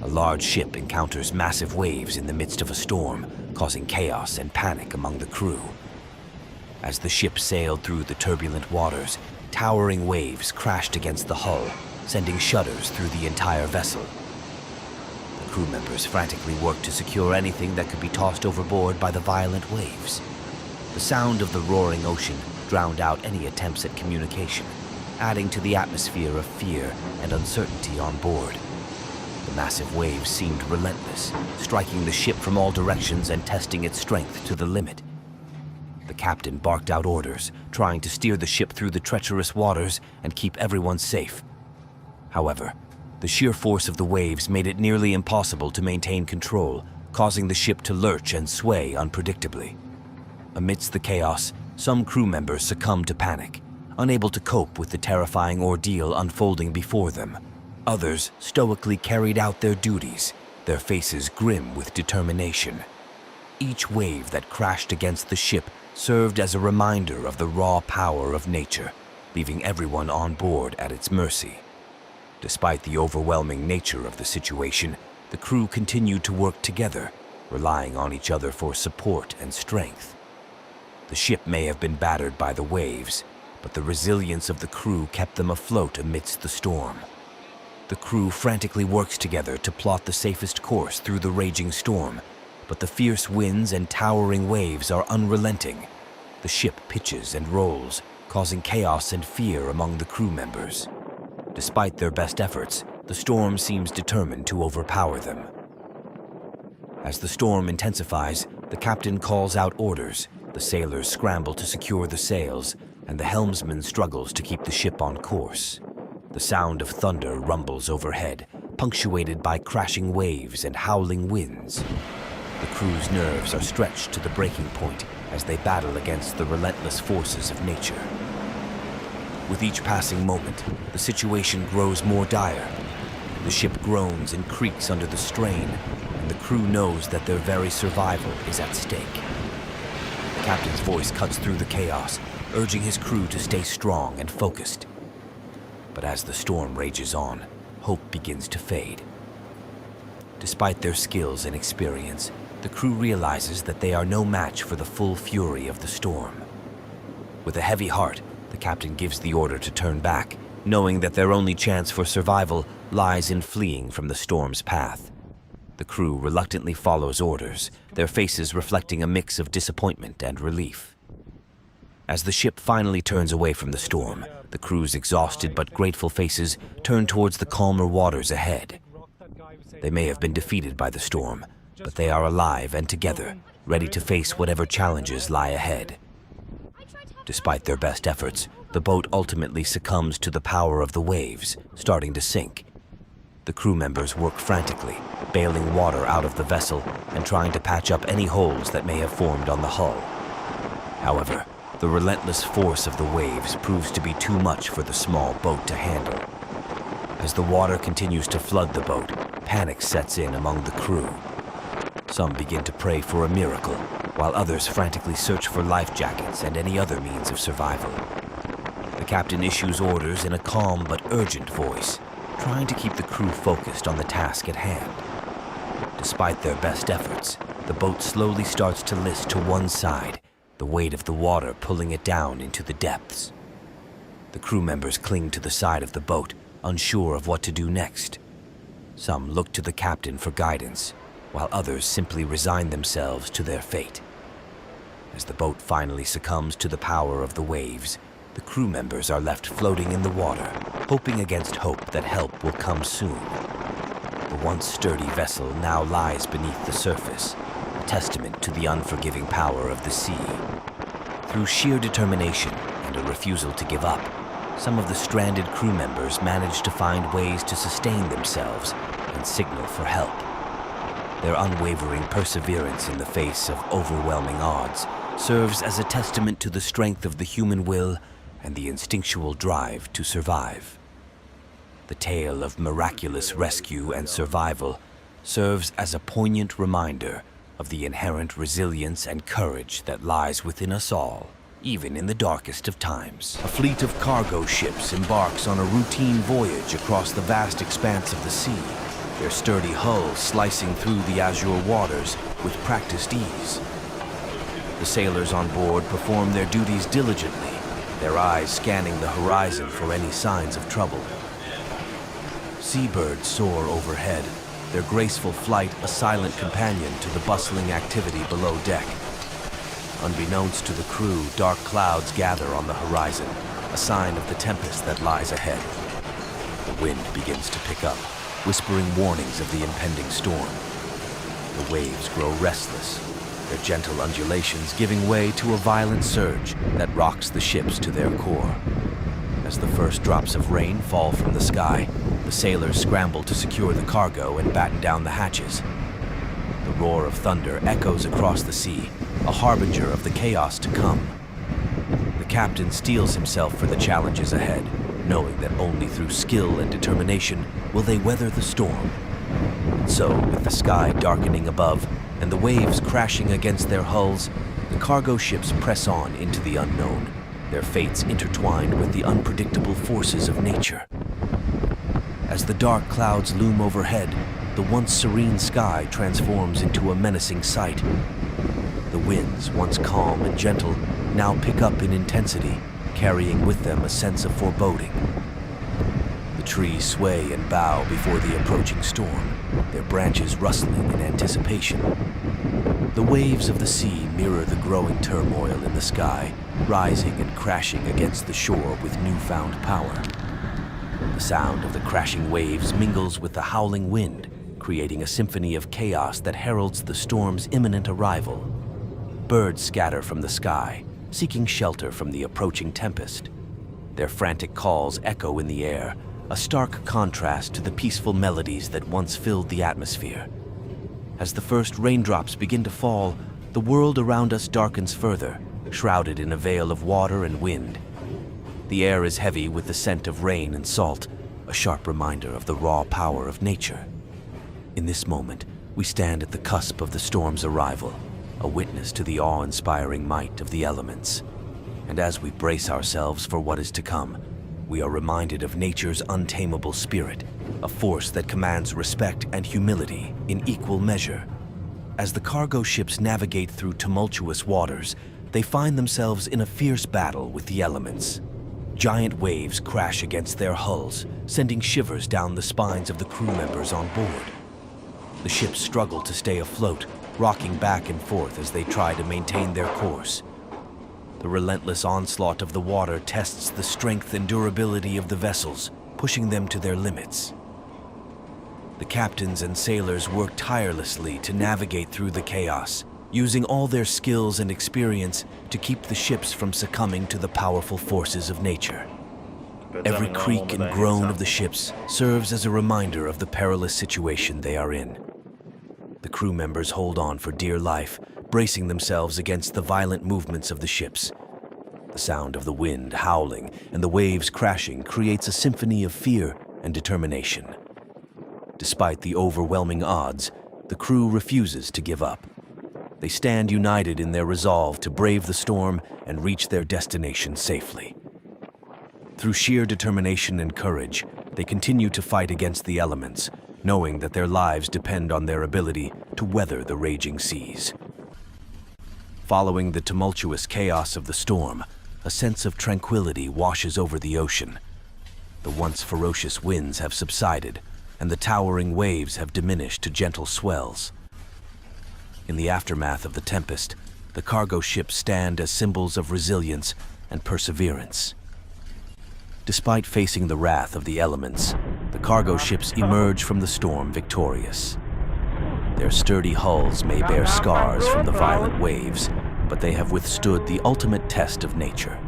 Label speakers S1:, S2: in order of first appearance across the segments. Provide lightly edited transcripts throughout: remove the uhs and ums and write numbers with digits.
S1: A large ship encounters massive waves in the midst of a storm, causing chaos and panic among the crew. As the ship sailed through the turbulent waters, towering waves crashed against the hull, sending shudders through the entire vessel. The crew members frantically worked to secure anything that could be tossed overboard by the violent waves. The sound of the roaring ocean drowned out any attempts at communication, adding to the atmosphere of fear and uncertainty on board. The massive waves seemed relentless, striking the ship from all directions and testing its strength to the limit. The captain barked out orders, trying to steer the ship through the treacherous waters and keep everyone safe. However, the sheer force of the waves made it nearly impossible to maintain control, causing the ship to lurch and sway unpredictably. Amidst the chaos, some crew members succumbed to panic, unable to cope with the terrifying ordeal unfolding before them. Others stoically carried out their duties, their faces grim with determination. Each wave that crashed against the ship served as a reminder of the raw power of nature, leaving everyone on board at its mercy. Despite the overwhelming nature of the situation, the crew continued to work together, relying on each other for support and strength. The ship may have been battered by the waves, but the resilience of the crew kept them afloat amidst the storm. The crew frantically works together to plot the safest course through the raging storm, but the fierce winds and towering waves are unrelenting. The ship pitches and rolls, causing chaos and fear among the crew members. Despite their best efforts, the storm seems determined to overpower them. As the storm intensifies, the captain calls out orders, the sailors scramble to secure the sails, and the helmsman struggles to keep the ship on course. The sound of thunder rumbles overhead, punctuated by crashing waves and howling winds. The crew's nerves are stretched to the breaking point as they battle against the relentless forces of nature. With each passing moment, the situation grows more dire. The ship groans and creaks under the strain, and the crew knows that their very survival is at stake. The captain's voice cuts through the chaos, urging his crew to stay strong and focused. But as the storm rages on, hope begins to fade. Despite their skills and experience, the crew realizes that they are no match for the full fury of the storm. With a heavy heart, the captain gives the order to turn back, knowing that their only chance for survival lies in fleeing from the storm's path. The crew reluctantly follows orders, their faces reflecting a mix of disappointment and relief. As the ship finally turns away from the storm, the crew's exhausted but grateful faces turn towards the calmer waters ahead. They may have been defeated by the storm, but they are alive and together, ready to face whatever challenges lie ahead. Despite their best efforts, the boat ultimately succumbs to the power of the waves, starting to sink. The crew members work frantically, bailing water out of the vessel and trying to patch up any holes that may have formed on the hull. However, the relentless force of the waves proves to be too much for the small boat to handle. As the water continues to flood the boat, panic sets in among the crew. Some begin to pray for a miracle, while others frantically search for life jackets and any other means of survival. The captain issues orders in a calm but urgent voice, trying to keep the crew focused on the task at hand. Despite their best efforts, the boat slowly starts to list to one side, the weight of the water pulling it down into the depths. The crew members cling to the side of the boat, unsure of what to do next. Some look to the captain for guidance, while others simply resign themselves to their fate. As the boat finally succumbs to the power of the waves, the crew members are left floating in the water, hoping against hope that help will come soon. The once sturdy vessel now lies beneath the surface, a testament to the unforgiving power of the sea. Through sheer determination and a refusal to give up, some of the stranded crew members manage to find ways to sustain themselves and signal for help. Their unwavering perseverance in the face of overwhelming odds serves as a testament to the strength of the human will and the instinctual drive to survive. The tale of miraculous rescue and survival serves as a poignant reminder of the inherent resilience and courage that lies within us all, even in the darkest of times. A fleet of cargo ships embarks on a routine voyage across the vast expanse of the sea, their sturdy hulls slicing through the azure waters with practiced ease. The sailors on board perform their duties diligently, their eyes scanning the horizon for any signs of trouble. Seabirds soar overhead, their graceful flight a silent companion to the bustling activity below deck. Unbeknownst to the crew, dark clouds gather on the horizon, a sign of the tempest that lies ahead. The wind begins to pick up, whispering warnings of the impending storm. The waves grow restless, their gentle undulations giving way to a violent surge that rocks the ships to their core. As the first drops of rain fall from the sky, the sailors scramble to secure the cargo and batten down the hatches. The roar of thunder echoes across the sea, a harbinger of the chaos to come. The captain steels himself for the challenges ahead, knowing that only through skill and determination will they weather the storm. And so, with the sky darkening above and the waves crashing against their hulls, the cargo ships press on into the unknown, their fates intertwined with the unpredictable forces of nature. As the dark clouds loom overhead, the once serene sky transforms into a menacing sight. The winds, once calm and gentle, now pick up in intensity, carrying with them a sense of foreboding. The trees sway and bow before the approaching storm, their branches rustling in anticipation. The waves of the sea mirror the growing turmoil in the sky, rising and crashing against the shore with newfound power. The sound of the crashing waves mingles with the howling wind, creating a symphony of chaos that heralds the storm's imminent arrival. Birds scatter from the sky, seeking shelter from the approaching tempest. Their frantic calls echo in the air, a stark contrast to the peaceful melodies that once filled the atmosphere. As the first raindrops begin to fall, the world around us darkens further, shrouded in a veil of water and wind. The air is heavy with the scent of rain and salt, a sharp reminder of the raw power of nature. In this moment, we stand at the cusp of the storm's arrival, a witness to the awe-inspiring might of the elements. And as we brace ourselves for what is to come, we are reminded of nature's untamable spirit, a force that commands respect and humility in equal measure. As the cargo ships navigate through tumultuous waters, they find themselves in a fierce battle with the elements. Giant waves crash against their hulls, sending shivers down the spines of the crew members on board. The ships struggle to stay afloat, rocking back and forth as they try to maintain their course. The relentless onslaught of the water tests the strength and durability of the vessels, pushing them to their limits. The captains and sailors work tirelessly to navigate through the chaos, using all their skills and experience to keep the ships from succumbing to the powerful forces of nature. Every creak and groan of the ships serves as a reminder of the perilous situation they are in. The crew members hold on for dear life, bracing themselves against the violent movements of the ships. The sound of the wind howling and the waves crashing creates a symphony of fear and determination. Despite the overwhelming odds, the crew refuses to give up. They stand united in their resolve to brave the storm and reach their destination safely. Through sheer determination and courage, they continue to fight against the elements, knowing that their lives depend on their ability to weather the raging seas. Following the tumultuous chaos of the storm, a sense of tranquility washes over the ocean. The once ferocious winds have subsided, and the towering waves have diminished to gentle swells. In the aftermath of the tempest, the cargo ships stand as symbols of resilience and perseverance. Despite facing the wrath of the elements, the cargo ships emerge from the storm victorious. Their sturdy hulls may bear scars from the violent waves, but they have withstood the ultimate test of nature.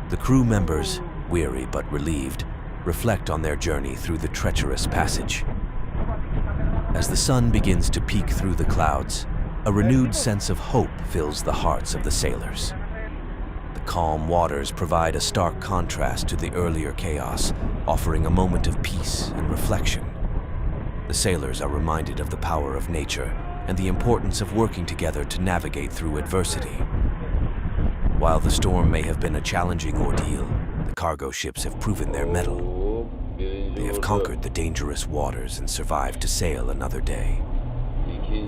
S1: The crew members, weary but relieved, reflect on their journey through the treacherous passage. As the sun begins to peek through the clouds, a renewed sense of hope fills the hearts of the sailors. The calm waters provide a stark contrast to the earlier chaos, offering a moment of peace and reflection. The sailors are reminded of the power of nature and the importance of working together to navigate through adversity. While the storm may have been a challenging ordeal, the cargo ships have proven their mettle. They have conquered the dangerous waters and survived to sail another day.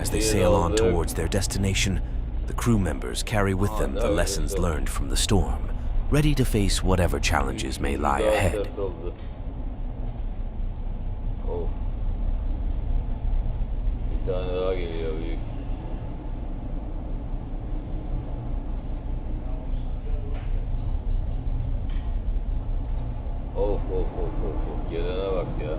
S1: As they sail on towards their destination, the crew members carry with them the lessons learned from the storm, ready to face whatever challenges may lie ahead.
S2: Oh. Bir tane daha geliyor büyük. Of of of of of. Gelene bak ya.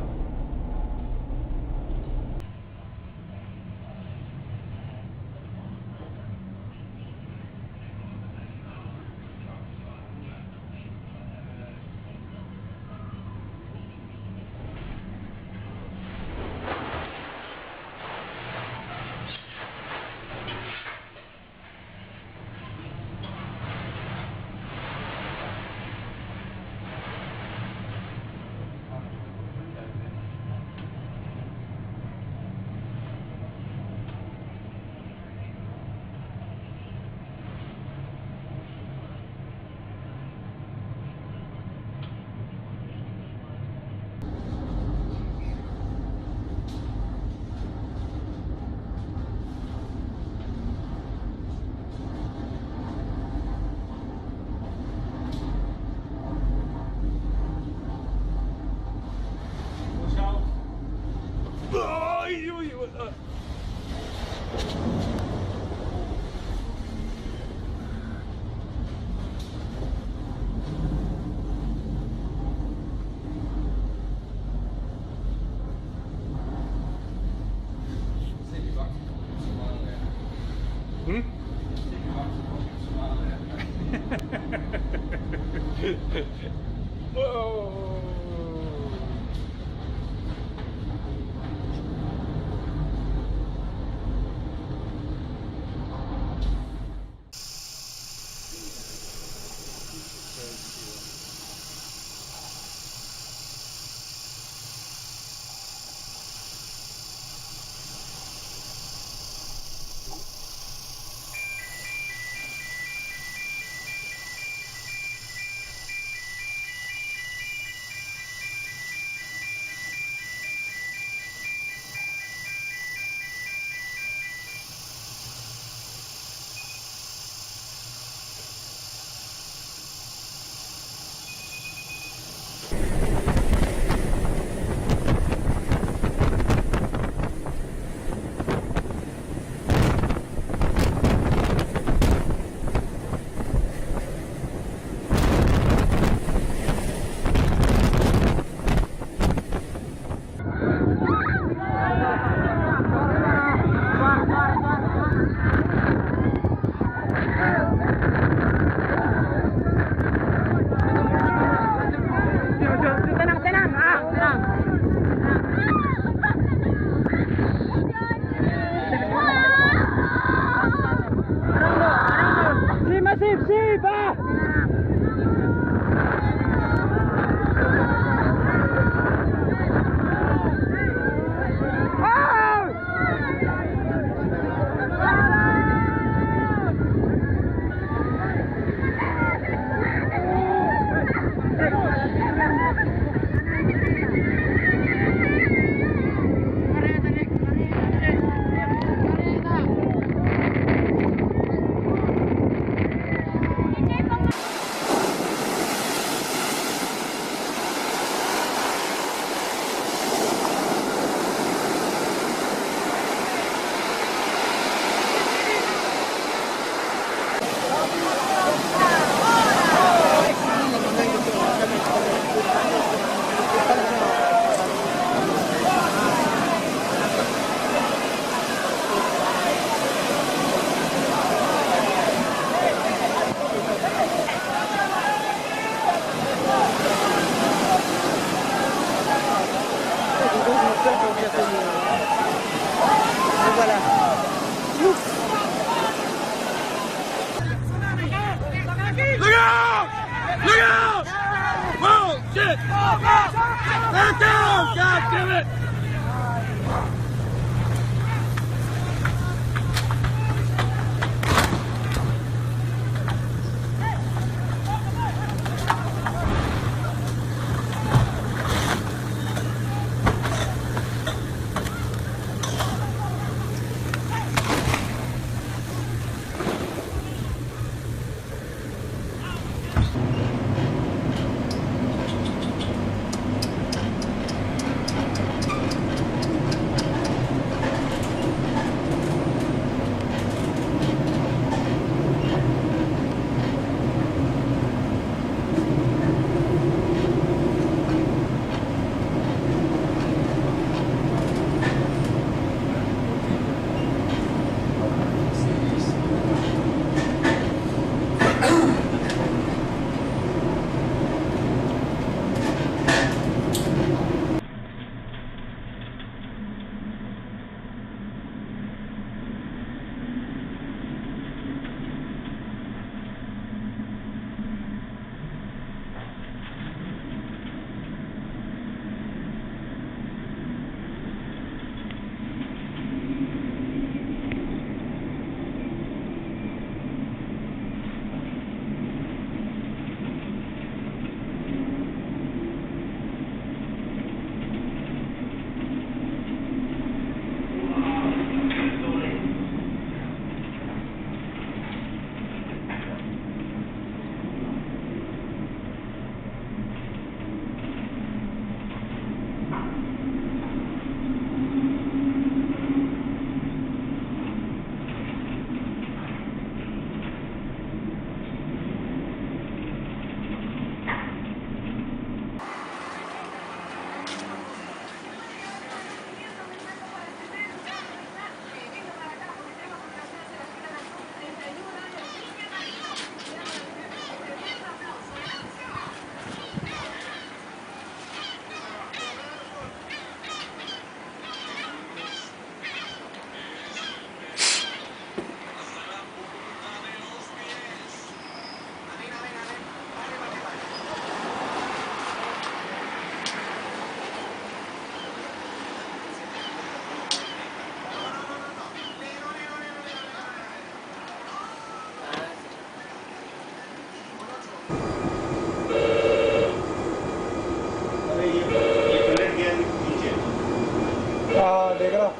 S3: देख रहा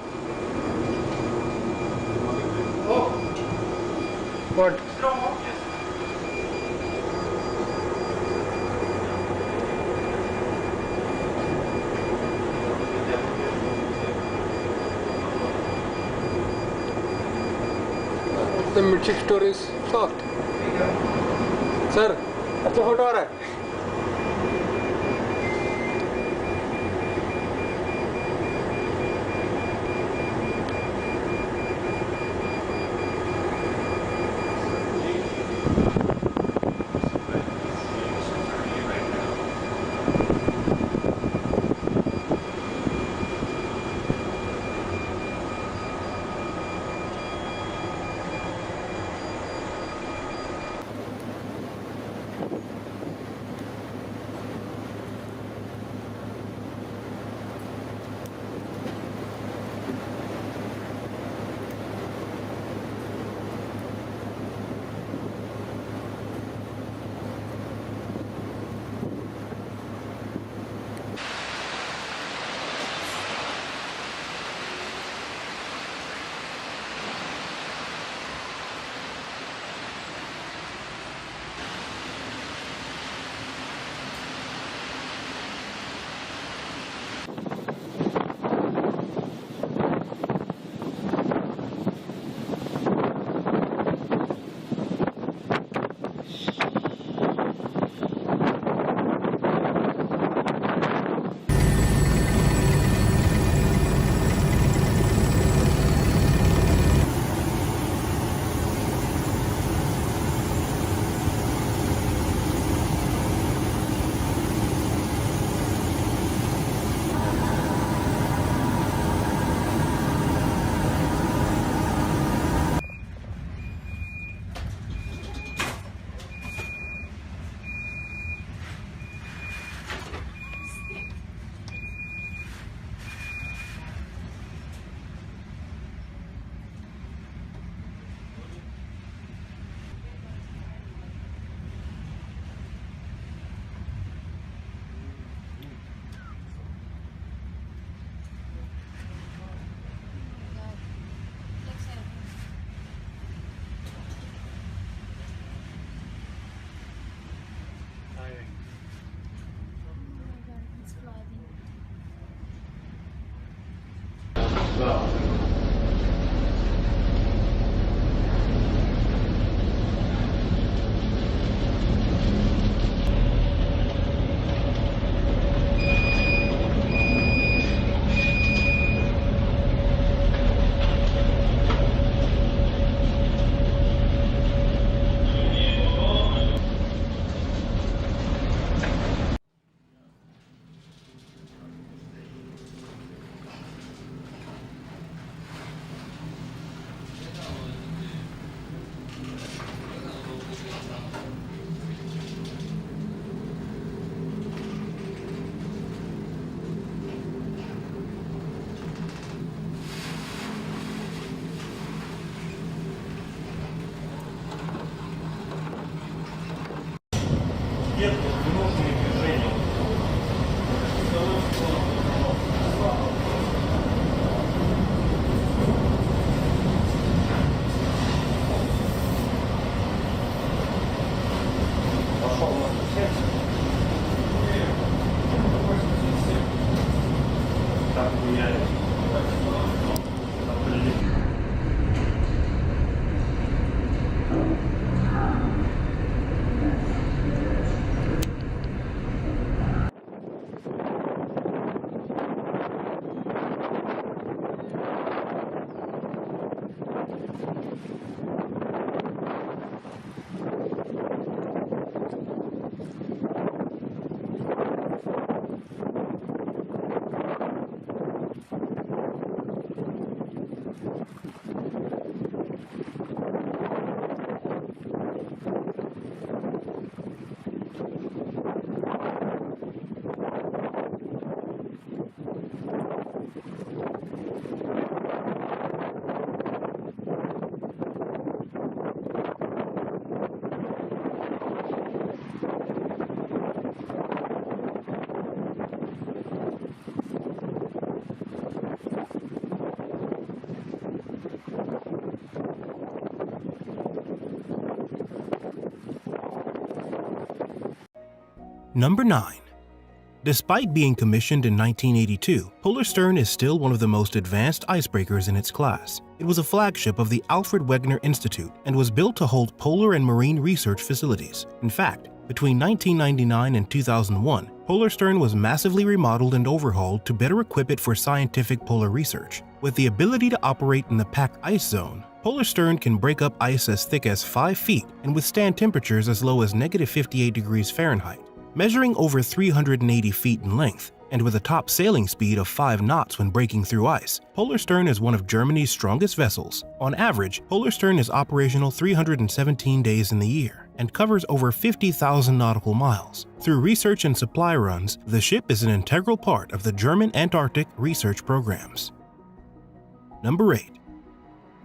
S3: What? The midship store is soft. Sir, अच्छा photo आ रहा है.
S4: Number 9. Despite being commissioned in 1982, Polarstern is still one of the most advanced icebreakers in its class. It was a flagship of the Alfred Wegener Institute and was built to hold polar and marine research facilities. In fact, between 1999 and 2001, Polarstern was massively remodeled and overhauled to better equip it for scientific polar research. With the ability to operate in the packed ice zone, Polarstern can break up ice as thick as 5 feet and withstand temperatures as low as -58 degrees Fahrenheit. Measuring over 380 feet in length, and with a top sailing speed of 5 knots when breaking through ice, Polarstern is one of Germany's strongest vessels. On average, Polarstern is operational 317 days in the year and covers over 50,000 nautical miles. Through research and supply runs, the ship is an integral part of the German Antarctic research programs. Number 8.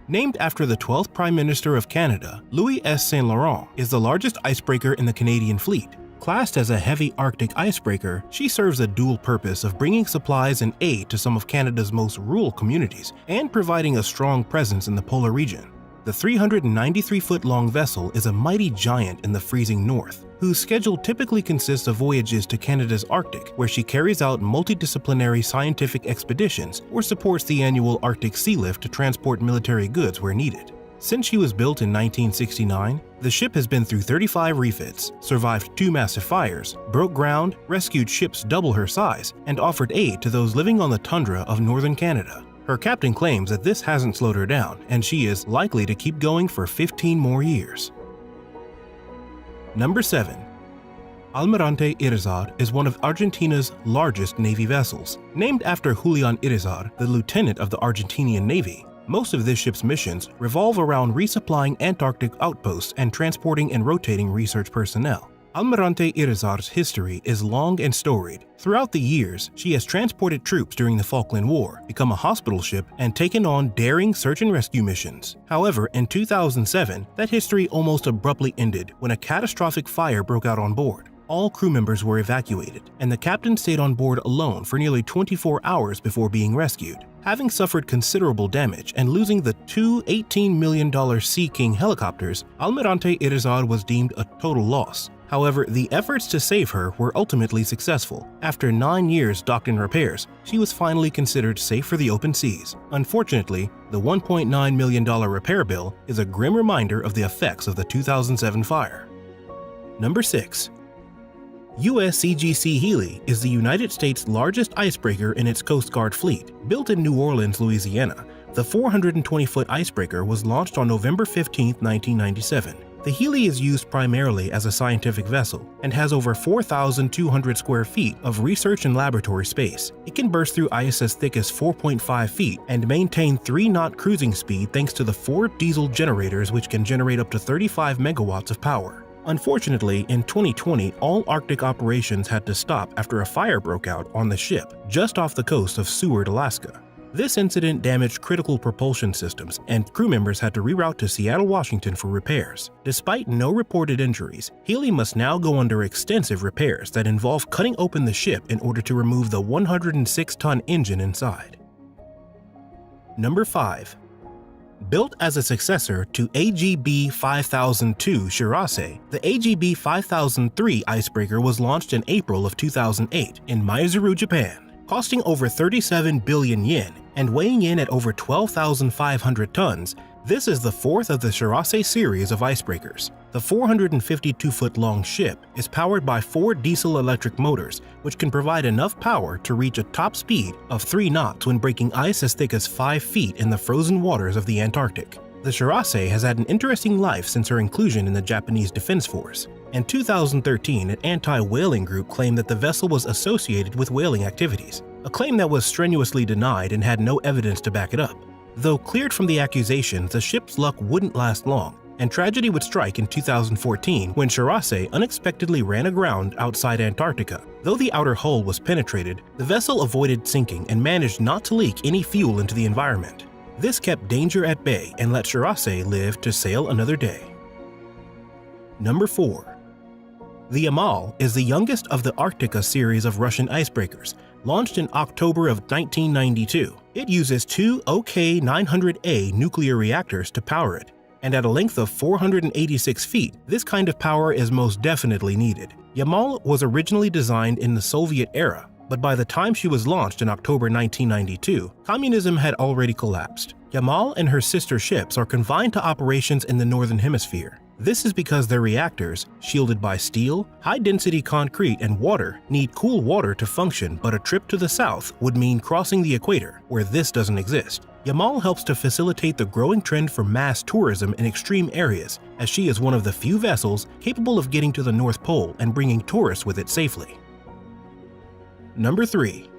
S4: Named after the 12th Prime Minister of Canada, Louis S. Saint Laurent is the largest icebreaker in the Canadian fleet. Classed as a heavy Arctic icebreaker, she serves a dual purpose of bringing supplies and aid to some of Canada's most rural communities and providing a strong presence in the polar region. The 393-foot-long vessel is a mighty giant in the freezing north, whose schedule typically consists of voyages to Canada's Arctic, where she carries out multidisciplinary scientific expeditions or supports the annual Arctic Sea Lift to transport military goods where needed. Since she was built in 1969, the ship has been through 35 refits, survived 2 massive fires, broke ground, rescued ships double her size, and offered aid to those living on the tundra of northern Canada. Her captain claims that this hasn't slowed her down, and she is likely to keep going for 15 more years. Number 7. Almirante Irizar is one of Argentina's largest Navy vessels. Named after Julian Irizar, the lieutenant of the Argentinian Navy, most of this ship's missions revolve around resupplying Antarctic outposts and transporting and rotating research personnel. Almirante Irizar's history is long and storied. Throughout the years, she has transported troops during the Falkland War, become a hospital ship, and taken on daring search and rescue missions. However, in 2007, that history almost abruptly ended when a catastrophic fire broke out on board. All crew members were evacuated, and the captain stayed on board alone for nearly 24 hours before being rescued. Having suffered considerable damage and losing the 2 $18 million Sea King helicopters, Almirante Irizar was deemed a total loss. However, the efforts to save her were ultimately successful. After 9 years docked in repairs, she was finally considered safe for the open seas. Unfortunately, the $1.9 million repair bill is a grim reminder of the effects of the 2007 fire. Number 6. USCGC Healy is the United States' largest icebreaker in its Coast Guard fleet. Built in New Orleans, Louisiana, the 420-foot icebreaker was launched on November 15, 1997. The Healy is used primarily as a scientific vessel and has over 4,200 square feet of research and laboratory space. It can burst through ice as thick as 4.5 feet and maintain 3-knot cruising speed thanks to the 4 diesel generators which can generate up to 35 megawatts of power. Unfortunately, in 2020, all Arctic operations had to stop after a fire broke out on the ship just off the coast of Seward, Alaska. This incident damaged critical propulsion systems, and crew members had to reroute to Seattle, Washington for repairs. Despite no reported injuries, Healy must now go under extensive repairs that involve cutting open the ship in order to remove the 106-ton engine inside. Number 5. Built as a successor to AGB 5002 Shirase, the AGB 5003 icebreaker was launched in April of 2008 in Maizuru, Japan. Costing over 37 billion yen and weighing in at over 12,500 tons, this is the 4th of the Shirase series of icebreakers. The 452-foot-long ship is powered by 4 diesel-electric motors, which can provide enough power to reach a top speed of 3 knots when breaking ice as thick as 5 feet in the frozen waters of the Antarctic. The Shirase has had an interesting life since her inclusion in the Japanese Defense Force. In 2013, an anti-whaling group claimed that the vessel was associated with whaling activities, a claim that was strenuously denied and had no evidence to back it up. Though cleared from the accusations, the ship's luck wouldn't last long, and tragedy would strike in 2014 when Shirase unexpectedly ran aground outside Antarctica. Though the outer hull was penetrated, the vessel avoided sinking and managed not to leak any fuel into the environment. This kept danger at bay and let Shirase live to sail another day. Number 4. The Yamal is the youngest of the Arktika series of Russian icebreakers, launched in October of 1992. It uses 2 OK-900A nuclear reactors to power it, and at a length of 486 feet, this kind of power is most definitely needed. Yamal was originally designed in the Soviet era, but by the time she was launched in October 1992, communism had already collapsed. Yamal and her sister ships are confined to operations in the Northern Hemisphere. This is because their reactors, shielded by steel, high-density concrete, and water, need cool water to function, but a trip to the south would mean crossing the equator, where this doesn't exist. Yamal helps to facilitate the growing trend for mass tourism in extreme areas, as she is one of the few vessels capable of getting to the North Pole and bringing tourists with it safely. Number 3.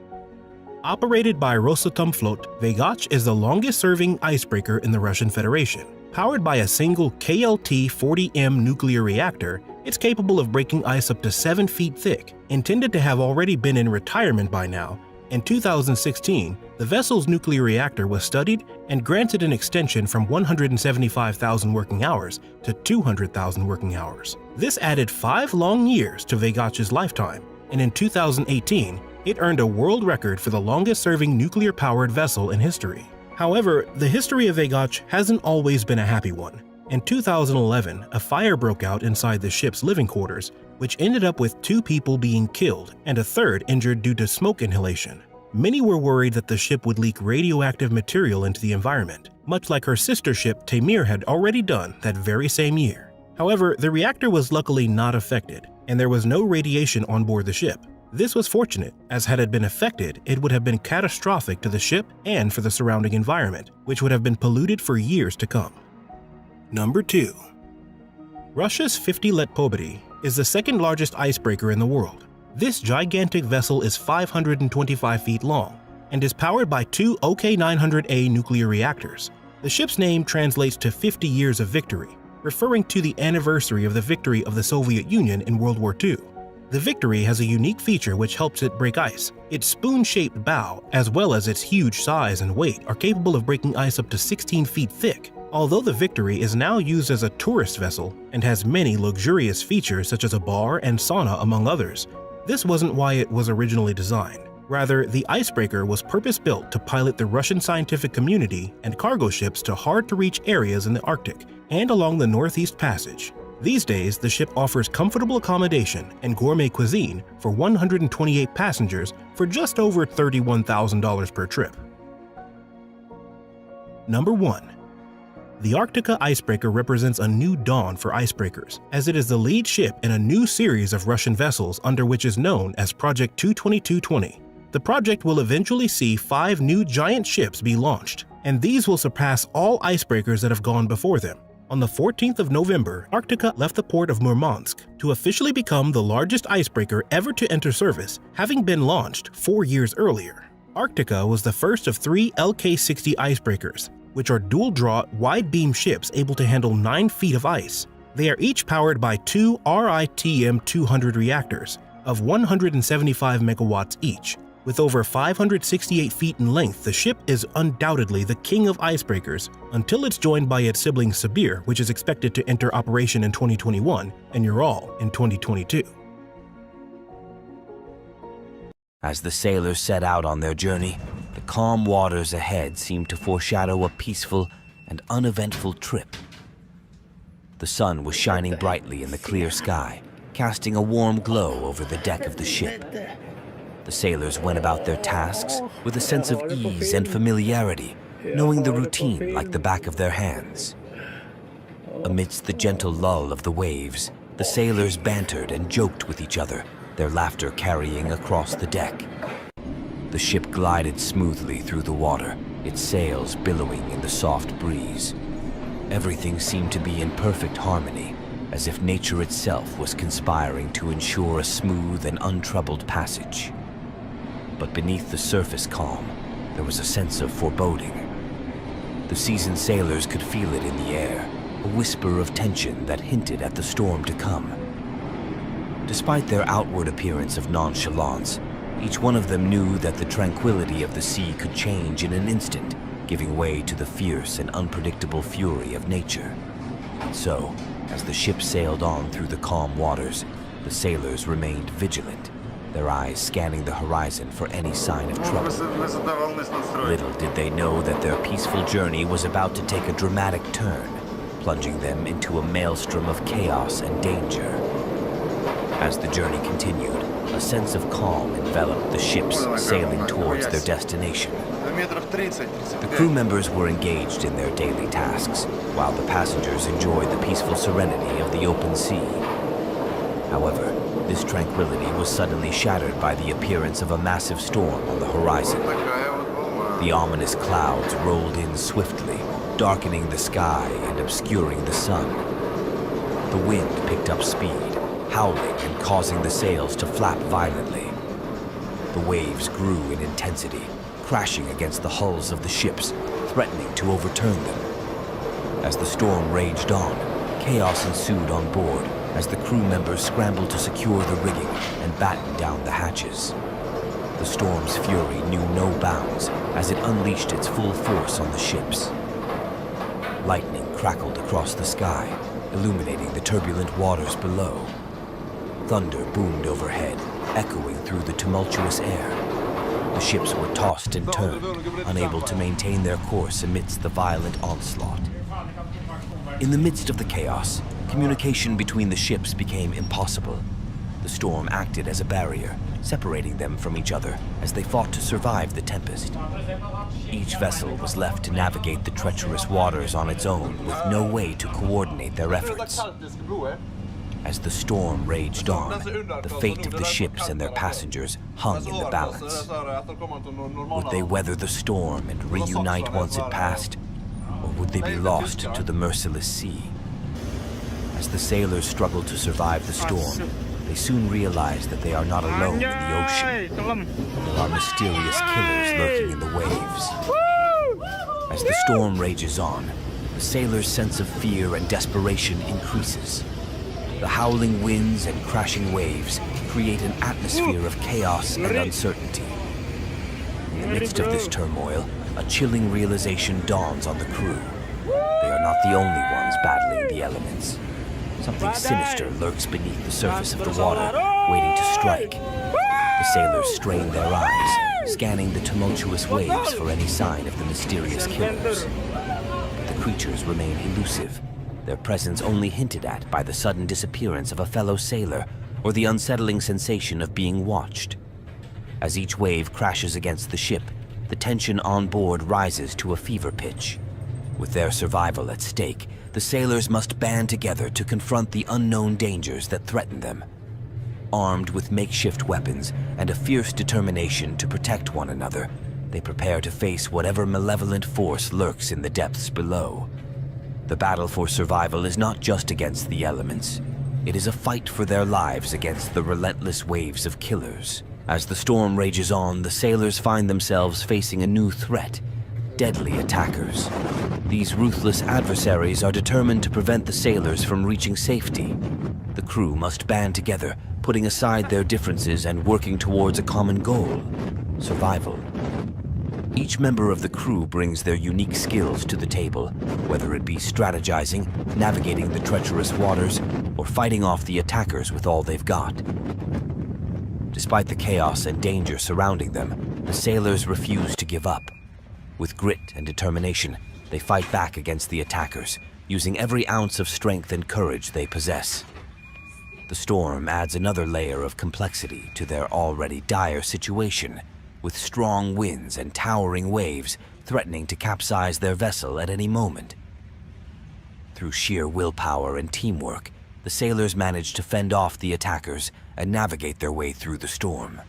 S4: Operated by Rosatomflot, Vaigache is the longest-serving icebreaker in the Russian Federation. Powered by a single KLT-40M nuclear reactor, it's capable of breaking ice up to 7 feet thick. Intended to have already been in retirement by now, in 2016, the vessel's nuclear reactor was studied and granted an extension from 175,000 working hours to 200,000 working hours. This added 5 long years to Vaigache's lifetime, and in 2018, it earned a world record for the longest-serving nuclear-powered vessel in history. However, the history of Vaigache hasn't always been a happy one. In 2011, a fire broke out inside the ship's living quarters, which ended up with 2 people being killed and a third injured due to smoke inhalation. Many were worried that the ship would leak radioactive material into the environment, much like her sister ship Taimyr had already done that very same year. However, the reactor was luckily not affected, and there was no radiation on board the ship. This was fortunate, as had it been affected, it would have been catastrophic to the ship and for the surrounding environment, which would have been polluted for years to come. Number 2. Russia's 50 Let Pobedi is the second largest icebreaker in the world. This gigantic vessel is 525 feet long and is powered by 2 OK-900A nuclear reactors. The ship's name translates to 50 years of victory, referring to the anniversary of the victory of the Soviet Union in World War II. The Victory has a unique feature which helps it break ice. Its spoon-shaped bow, as well as its huge size and weight, are capable of breaking ice up to 16 feet thick. Although the Victory is now used as a tourist vessel and has many luxurious features such as a bar and sauna among others, this wasn't why it was originally designed. Rather, the icebreaker was purpose-built to pilot the Russian scientific community and cargo ships to hard-to-reach areas in the Arctic and along the Northeast Passage. These days, the ship offers comfortable accommodation and gourmet cuisine for 128 passengers for just over $31,000 per trip. Number 1. The Arktika icebreaker represents a new dawn for icebreakers, as it is the lead ship in a new series of Russian vessels under which is known as Project 22220. The project will eventually see 5 new giant ships be launched, and these will surpass all icebreakers that have gone before them. On the 14th of November, Arktika left the port of Murmansk to officially become the largest icebreaker ever to enter service, having been launched 4 years earlier. Arktika was the first of 3 LK-60 icebreakers, which are dual-draught, wide-beam ships able to handle 9 feet of ice. They are each powered by 2 RITM-200 reactors of 175 megawatts each. With over 568 feet in length, the ship is undoubtedly the king of icebreakers until it's joined by its sibling Sibir, which is expected to enter operation in 2021, and Ural in 2022.
S1: As the sailors set out on their journey, the calm waters ahead seemed to foreshadow a peaceful and uneventful trip. The sun was shining brightly in the clear sky, casting a warm glow over the deck of the ship. The sailors went about their tasks with a sense of ease and familiarity, knowing the routine like the back of their hands. Amidst the gentle lull of the waves, the sailors bantered and joked with each other, their laughter carrying across the deck. The ship glided smoothly through the water, its sails billowing in the soft breeze. Everything seemed to be in perfect harmony, as if nature itself was conspiring to ensure a smooth and untroubled passage. But beneath the surface calm, there was a sense of foreboding. The seasoned sailors could feel it in the air, a whisper of tension that hinted at the storm to come. Despite their outward appearance of nonchalance, each one of them knew that the tranquility of the sea could change in an instant, giving way to the fierce and unpredictable fury of nature. So, as the ship sailed on through the calm waters, the sailors remained vigilant, their eyes scanning the horizon for any sign of trouble. Little did they know that their peaceful journey was about to take a dramatic turn, plunging them into a maelstrom of chaos and danger. As the journey continued, a sense of calm enveloped the ships sailing towards their destination. The crew members were engaged in their daily tasks, while the passengers enjoyed the peaceful serenity of the open sea. However, this tranquility was suddenly shattered by the appearance of a massive storm on the horizon. The ominous clouds rolled in swiftly, darkening the sky and obscuring the sun. The wind picked up speed, howling and causing the sails to flap violently. The waves grew in intensity, crashing against the hulls of the ships, threatening to overturn them. As the storm raged on, chaos ensued on board as the crew members scrambled to secure the rigging and batten down the hatches. The storm's fury knew no bounds as it unleashed its full force on the ships. Lightning crackled across the sky, illuminating the turbulent waters below. Thunder boomed overhead, echoing through the tumultuous air. The ships were tossed and turned, unable to maintain their course amidst the violent onslaught. In the midst of the chaos, communication between the ships became impossible. The storm acted as a barrier, separating them from each other as they fought to survive the tempest. Each vessel was left to navigate the treacherous waters on its own, with no way to coordinate their efforts. As the storm raged on, the fate of the ships and their passengers hung in the balance. Would they weather the storm and reunite once it passed, or would they be lost to the merciless sea? As the sailors struggled to survive the storm, they soon realized that they are not alone in the ocean. There are mysterious killers lurking in the waves. As the storm rages on, the sailors' sense of fear and desperation increases. The howling winds and crashing waves create an atmosphere of chaos and uncertainty. In the midst of this turmoil, a chilling realization dawns on the crew. They are not the only ones battling the elements. Something sinister lurks beneath the surface of the water, waiting to strike. The sailors strain their eyes, scanning the tumultuous waves for any sign of the mysterious killers. But the creatures remain elusive, their presence only hinted at by the sudden disappearance of a fellow sailor or the unsettling sensation of being watched. As each wave crashes against the ship, the tension on board rises to a fever pitch. With their survival at stake, the sailors must band together to confront the unknown dangers that threaten them. Armed with makeshift weapons and a fierce determination to protect one another, they prepare to face whatever malevolent force lurks in the depths below. The battle for survival is not just against the elements. It is a fight for their lives against the relentless waves of killers. As the storm rages on, the sailors find themselves facing a new threat: deadly attackers. These ruthless adversaries are determined to prevent the sailors from reaching safety. The crew must band together, putting aside their differences and working towards a common goal: survival. Each member of the crew brings their unique skills to the table, whether it be strategizing, navigating the treacherous waters, or fighting off the attackers with all they've got. Despite the chaos and danger surrounding them, the sailors refuse to give up. With grit and determination, they fight back against the attackers, using every ounce of strength and courage they possess. The storm adds another layer of complexity to their already dire situation, with strong winds and towering waves threatening to capsize their vessel at any moment. Through sheer willpower and teamwork, the sailors manage to fend off the attackers and navigate their way through the storm.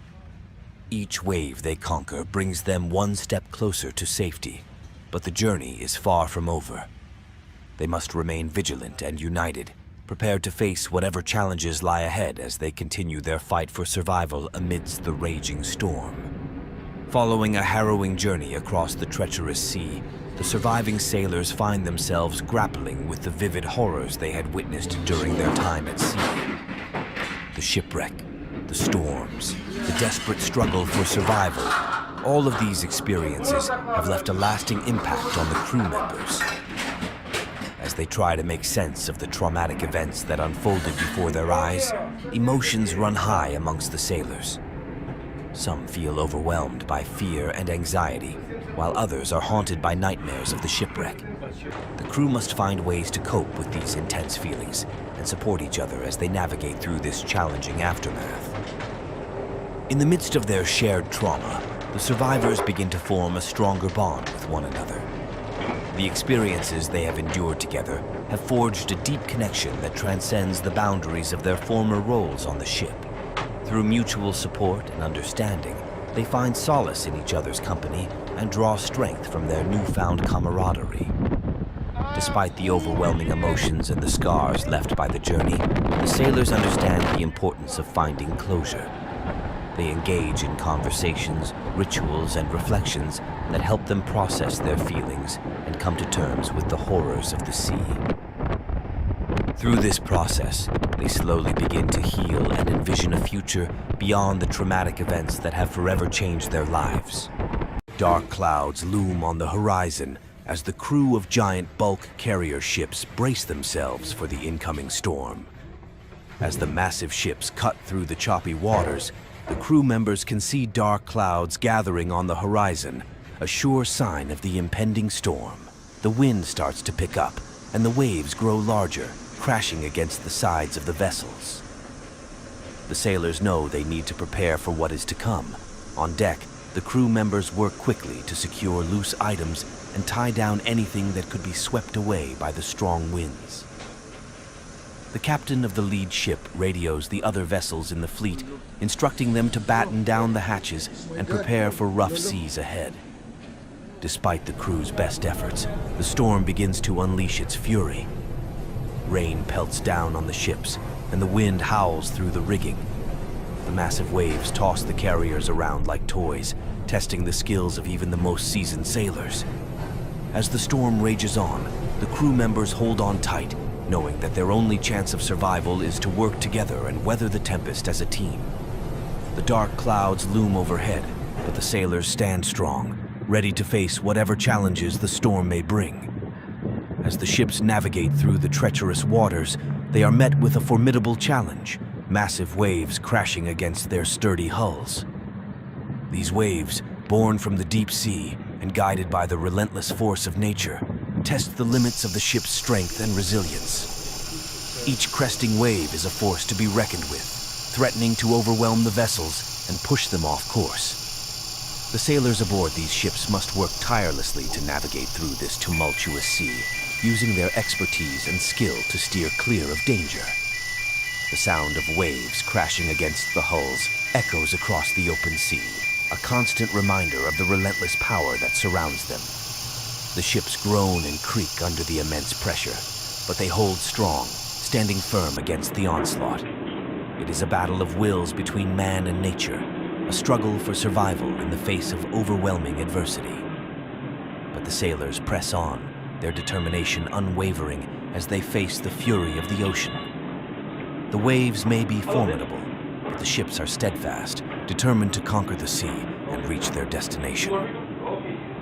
S1: Each wave they conquer brings them one step closer to safety, but the journey is far from over. They must remain vigilant and united, prepared to face whatever challenges lie ahead as they continue their fight for survival amidst the raging storm. Following a harrowing journey across the treacherous sea, the surviving sailors find themselves grappling with the vivid horrors they had witnessed during their time at sea. The shipwreck, the storms, the desperate struggle for survival, all of these experiences have left a lasting impact on the crew members. As they try to make sense of the traumatic events that unfolded before their eyes, emotions run high amongst the sailors. Some feel overwhelmed by fear and anxiety, while others are haunted by nightmares of the shipwreck. The crew must find ways to cope with these intense feelings and support each other as they navigate through this challenging aftermath. In the midst of their shared trauma, the survivors begin to form a stronger bond with one another. The experiences they have endured together have forged a deep connection that transcends the boundaries of their former roles on the ship. Through mutual support and understanding, they find solace in each other's company and draw strength from their newfound camaraderie. Despite the overwhelming emotions and the scars left by the journey, the sailors understand the importance of finding closure. They engage in conversations, rituals, and reflections that help them process their feelings and come to terms with the horrors of the sea. Through this process, they slowly begin to heal and envision a future beyond the traumatic events that have forever changed their lives. Dark clouds loom on the horizon as the crew of giant bulk carrier ships brace themselves for the incoming storm. As the massive ships cut through the choppy waters, the crew members can see dark clouds gathering on the horizon, a sure sign of the impending storm. The wind starts to pick up, and the waves grow larger, crashing against the sides of the vessels. The sailors know they need to prepare for what is to come. On deck, the crew members work quickly to secure loose items and tie down anything that could be swept away by the strong winds. The captain of the lead ship radios the other vessels in the fleet, instructing them to batten down the hatches and prepare for rough seas ahead. Despite the crew's best efforts, the storm begins to unleash its fury. Rain pelts down on the ships, and the wind howls through the rigging. The massive waves toss the carriers around like toys, testing the skills of even the most seasoned sailors. As the storm rages on, the crew members hold on tight, knowing that their only chance of survival is to work together and weather the tempest as a team. The dark clouds loom overhead, but the sailors stand strong, ready to face whatever challenges the storm may bring. As the ships navigate through the treacherous waters, they are met with a formidable challenge, massive waves crashing against their sturdy hulls. These waves, born from the deep sea and guided by the relentless force of nature, test the limits of the ship's strength and resilience. Each cresting wave is a force to be reckoned with, threatening to overwhelm the vessels and push them off course. The sailors aboard these ships must work tirelessly to navigate through this tumultuous sea, using their expertise and skill to steer clear of danger. The sound of waves crashing against the hulls echoes across the open sea, a constant reminder of the relentless power that surrounds them. The ships groan and creak under the immense pressure, but they hold strong, standing firm against the onslaught. It is a battle of wills between man and nature, a struggle for survival in the face of overwhelming adversity. But the sailors press on, their determination unwavering as they face the fury of the ocean. The waves may be formidable, but the ships are steadfast, determined to conquer the sea and reach their destination.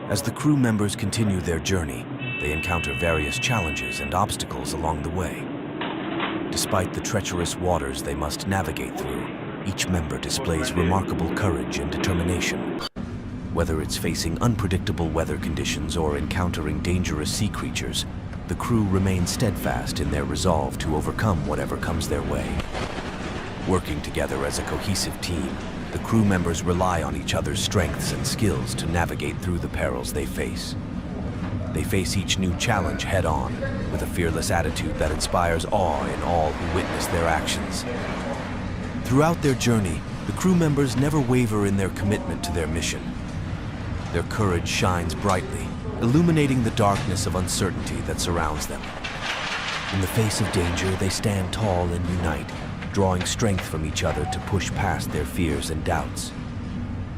S1: As the crew members continue their journey, they encounter various challenges and obstacles along the way. Despite the treacherous waters they must navigate through, each member displays remarkable courage and determination. Whether it's facing unpredictable weather conditions or encountering dangerous sea creatures, the crew remains steadfast in their resolve to overcome whatever comes their way. Working together as a cohesive team, the crew members rely on each other's strengths and skills to navigate through the perils they face. They face each new challenge head-on, with a fearless attitude that inspires awe in all who witness their actions. Throughout their journey, the crew members never waver in their commitment to their mission. Their courage shines brightly, illuminating the darkness of uncertainty that surrounds them. In the face of danger, they stand tall and unite, drawing strength from each other to push past their fears and doubts.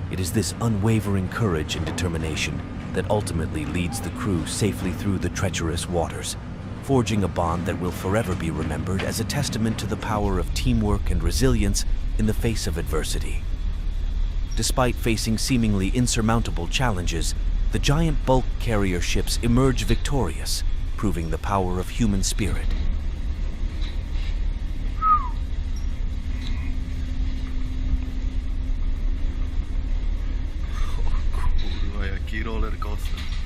S1: It is this unwavering courage and determination that ultimately leads the crew safely through the treacherous waters, forging a bond that will forever be remembered as a testament to the power of teamwork and resilience in the face of adversity. Despite facing seemingly insurmountable challenges, the giant bulk carrier ships emerge victorious, proving the power of human spirit.
S5: Kurwa, jaki we'd all let it go. So.